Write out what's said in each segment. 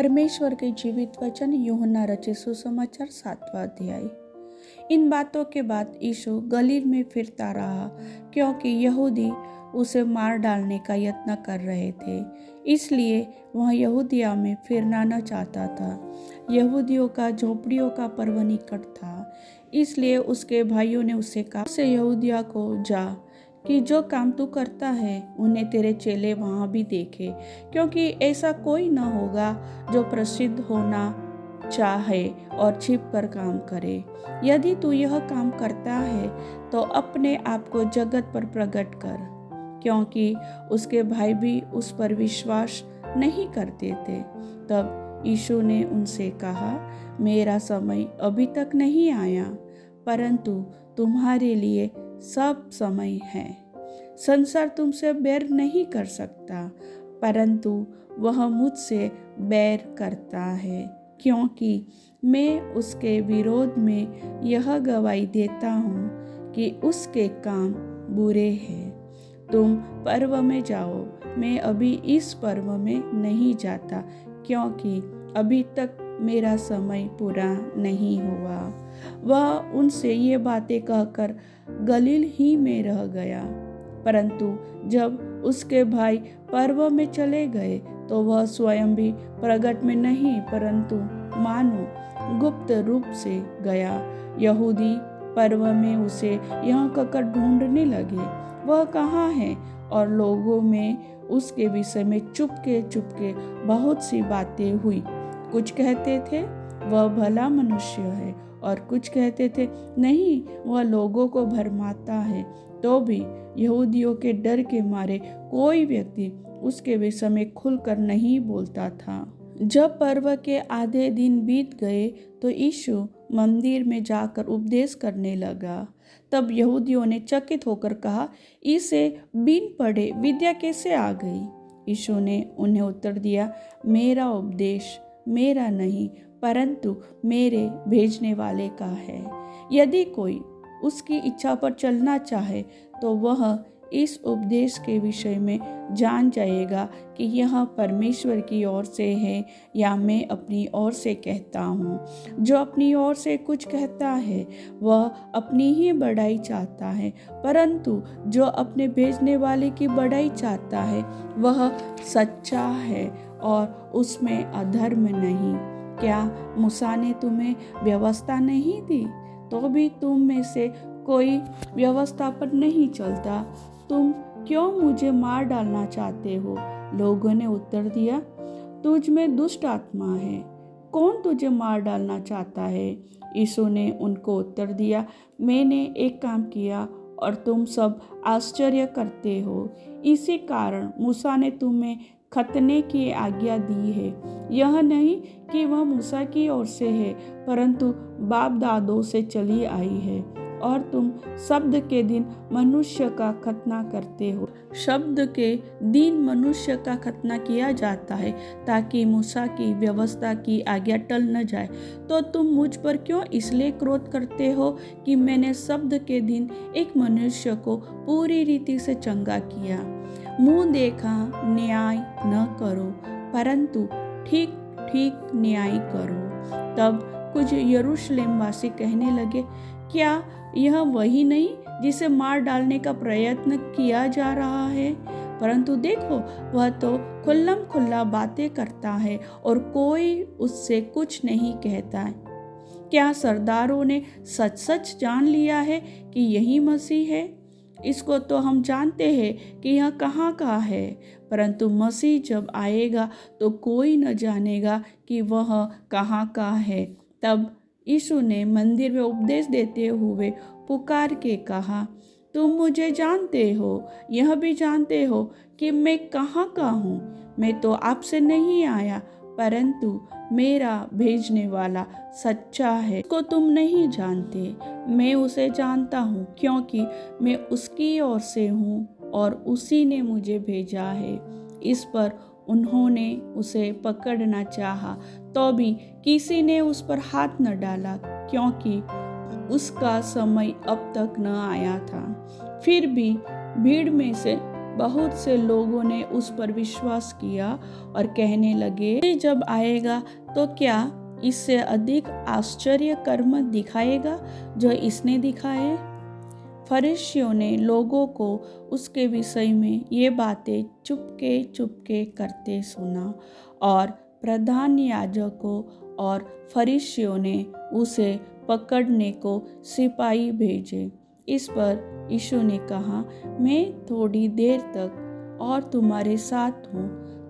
परमेश्वर के जीवित वचन यूहन्ना रचित सुसमाचार 7वां अध्याय। इन बातों के बाद यीशु गलील में फिरता रहा, क्योंकि यहूदी उसे मार डालने का यत्न कर रहे थे। इसलिए वह यहूदिया में फिरना न चाहता था। यहूदियों का झोपड़ियों का पर्व निकट था, इसलिए उसके भाइयों ने उससे कहा, से यहूदिया को जा कि जो काम तू करता है उन्हें तेरे चेले वहाँ भी देखे, क्योंकि ऐसा कोई न होगा जो प्रसिद्ध होना चाहे और छिप कर काम करे। यदि तू यह काम करता है तो अपने आप को जगत पर प्रकट कर, क्योंकि उसके भाई भी उस पर विश्वास नहीं करते थे। तब यीशु ने उनसे कहा, मेरा समय अभी तक नहीं आया, परंतु तुम्हारे लिए सब समय है। संसार तुमसे बैर नहीं कर सकता, परंतु वह मुझसे बैर करता है, क्योंकि मैं उसके विरोध में यह गवाही देता हूँ कि उसके काम बुरे हैं। तुम पर्व में जाओ, मैं अभी इस पर्व में नहीं जाता, क्योंकि अभी तक मेरा समय पूरा नहीं हुआ। वह उनसे ये बातें कहकर गलील ही में रह गया। परंतु जब उसके भाई पर्व में चले गए तो वह स्वयं भी प्रगट में नहीं, परंतु मानो गुप्त रूप से गया। यहूदी पर्व में उसे यह कहकर ढूंढने लगे, वह कहाँ है? और लोगों में उसके विषय में चुपके बहुत सी बातें हुई। कुछ कहते थे वह भला मनुष्य है, और कुछ कहते थे नहीं, वह लोगों को भरमाता है। तो भी यहूदियों के डर के मारे कोई व्यक्ति उसके विषय में खुलकर नहीं बोलता था। जब पर्व के आधे दिन बीत गए तो यीशु मंदिर में जाकर उपदेश करने लगा। तब यहूदियों ने चकित होकर कहा, इसे बिन पढ़े विद्या कैसे आ गई? यीशु ने उन्हें उत्तर दिया, मेरा उपदेश मेरा नहीं, परंतु मेरे भेजने वाले का है। यदि कोई उसकी इच्छा पर चलना चाहे तो वह इस उपदेश के विषय में जान जाएगा कि यह परमेश्वर की ओर से है या मैं अपनी ओर से कहता हूँ। जो अपनी ओर से कुछ कहता है वह अपनी ही बड़ाई चाहता है, परंतु जो अपने भेजने वाले की बड़ाई चाहता है वह सच्चा है और उसमें अधर्म नहीं। क्या मूसा ने तुम्हें व्यवस्था नहीं दी? तो भी तुम में से कोई व्यवस्था पर नहीं चलता। तुम क्यों मुझे मार डालना चाहते हो? लोगों ने उत्तर दिया, तुझ में दुष्ट आत्मा है, कौन तुझे मार डालना चाहता है? यीशु ने उनको उत्तर दिया, मैंने एक काम किया और तुम सब आश्चर्य करते हो। इसी कारण मूसा ने तुम्हें खतने की आज्ञा दी है। यह नहीं कि वह मूसा की ओर से है, परंतु बाप दादों से चली आई है। और तुम शब्द के दिन मनुष्य का खतना करते हो। शब्द के दिन मनुष्य का खतना किया जाता है ताकि मूसा की व्यवस्था की आज्ञा टल न जाए। तो तुम मुझ पर क्यों इसलिए क्रोध करते हो कि मैंने शब्द के दिन एक मनुष्य को पूरी रीति से चंगा किया? मुंह देखा न्याय न करो, परंतु ठीक ठीक न्याय करो। तब कुछ यरूशलेम वासी कहने लगे, क्या यह वही नहीं जिसे मार डालने का प्रयत्न किया जा रहा है? परंतु देखो, वह तो खुल्लम खुल्ला बातें करता है और कोई उससे कुछ नहीं कहता है। क्या सरदारों ने सच सच जान लिया है कि यही मसीह है? इसको तो हम जानते हैं कि यह कहाँ का है, परंतु मसीह जब आएगा तो कोई न जानेगा कि वह कहाँ का है। तब यीशु ने मंदिर में उपदेश देते हुए पुकार के कहा, तुम मुझे जानते हो, यह भी जानते हो कि मैं कहाँ का हूँ। मैं तो आपसे नहीं आया, परंतु मेरा भेजने वाला सच्चा है, उसको तुम नहीं जानते। मैं उसे जानता हूँ, क्योंकि मैं उसकी ओर से हूँ और उसी ने मुझे भेजा है। इस पर उन्होंने उसे पकड़ना चाहा, तो भी किसी ने उस पर हाथ न डाला, क्योंकि उसका समय अब तक न आया था। फिर भी भीड़ में से बहुत से लोगों ने उस पर विश्वास किया और कहने लगे, ये जब आएगा तो क्या इससे अधिक आश्चर्य कर्म दिखाएगा जो इसने दिखाए। फरीसियों ने लोगों को उसके विषय में ये बातें चुपके चुपके करते सुना और प्रधान याजकों और फरीसियों ने उसे पकड़ने को सिपाही भेजे। इस पर यीशु ने कहा, मैं थोड़ी देर तक और तुम्हारे साथ हूँ,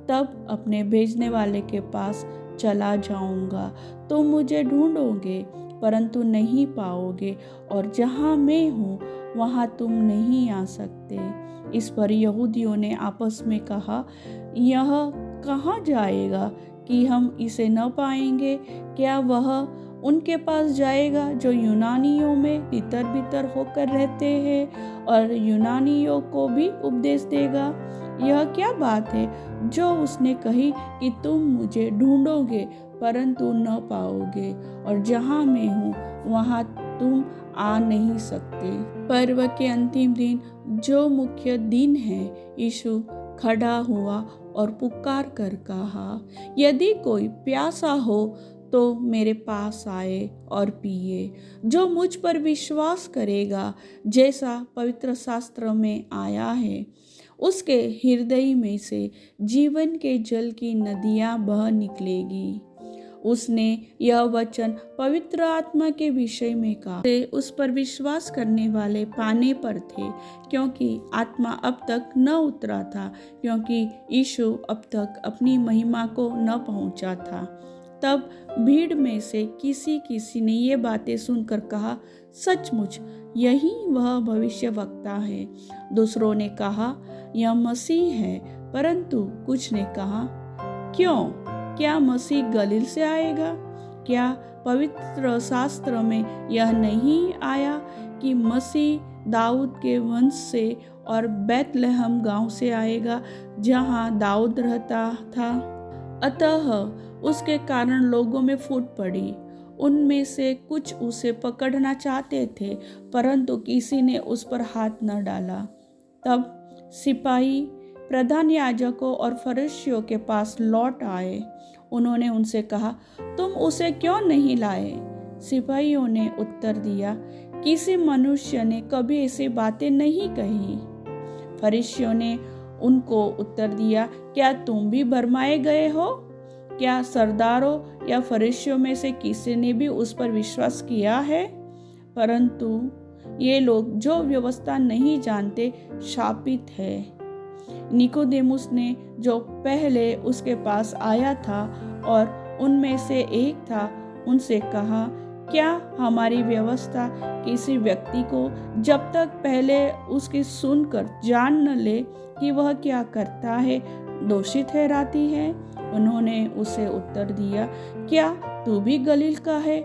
तब अपने भेजने वाले के पास चला जाऊंगा। तुम मुझे ढूंढोगे परंतु नहीं पाओगे, और जहाँ मैं हूँ वहाँ तुम नहीं आ सकते। इस पर यहूदियों ने आपस में कहा, यह कहाँ जाएगा कि हम इसे न पाएंगे? क्या वह उनके पास जाएगा जो यूनानियों में तितर बितर होकर रहते हैं और यूनानियों को भी उपदेश देगा? यह क्या बात है जो उसने कही कि तुम मुझे ढूंढोगे परंतु न पाओगे, और जहाँ मैं हूँ वहाँ तुम आ नहीं सकते। पर्व के अंतिम दिन, जो मुख्य दिन है, यीशु खड़ा हुआ और पुकार कर कहा, यदि कोई प्यासा हो तो मेरे पास आए और पिए। जो मुझ पर विश्वास करेगा, जैसा पवित्र शास्त्र में आया है, उसके हृदय में से जीवन के जल की नदियां बह निकलेगी। उसने यह वचन पवित्र आत्मा के विषय में कहा। उस पर विश्वास करने वाले पाने पर थे, क्योंकि आत्मा अब तक न उतरा था, क्योंकि यीशु अब तक अपनी महिमा को न पहुंचा था। तब भीड़ में से किसी ने ये बातें सुनकर कहा, सचमुच यही वह भविष्यवक्ता है। दूसरों ने कहा, यह मसीह है। परंतु कुछ ने कहा, क्यों? क्या मसीह गलील से आएगा? क्या पवित्र शास्त्र में यह नहीं आया कि मसीह दाऊद के वंश से और बैतलहम गांव से आएगा, जहां दाऊद रहता था? अतः उसके कारण लोगों में फूट पड़ी। उनमें से कुछ उसे पकड़ना चाहते थे, परंतु किसी ने उस पर हाथ न डाला। तब सिपाही प्रधान याजकों और फरीसियों के पास लौट आए। उन्होंने उनसे कहा, तुम उसे क्यों नहीं लाए? सिपाहियों ने उत्तर दिया, किसी मनुष्य ने कभी ऐसी बातें नहीं कही। फरीसियों ने उनको उत्तर दिया, क्या तुम भी भरमाए गए हो? क्या सरदारों या फरीसियों में से किसी ने भी उस पर विश्वास किया है? परंतु ये लोग जो व्यवस्था नहीं जानते शापित है। निकोदेमुस ने, जो पहले उसके पास आया था और उनमें से एक था, उनसे कहा, क्या हमारी व्यवस्था किसी व्यक्ति को जब तक पहले उसकी सुनकर जान न ले कि वह क्या करता है, दोषी ठहराती है? उन्होंने उसे उत्तर दिया, क्या तू भी गलील का है?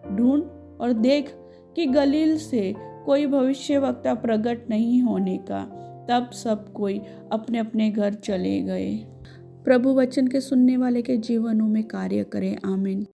ढूंढ और देख कि गलील से कोई भविष्यवक्ता प्रकट नहीं होने का। तब सब कोई अपने अपने घर चले गए। प्रभु वचन के सुनने वाले के जीवनों में कार्य करे। आमीन।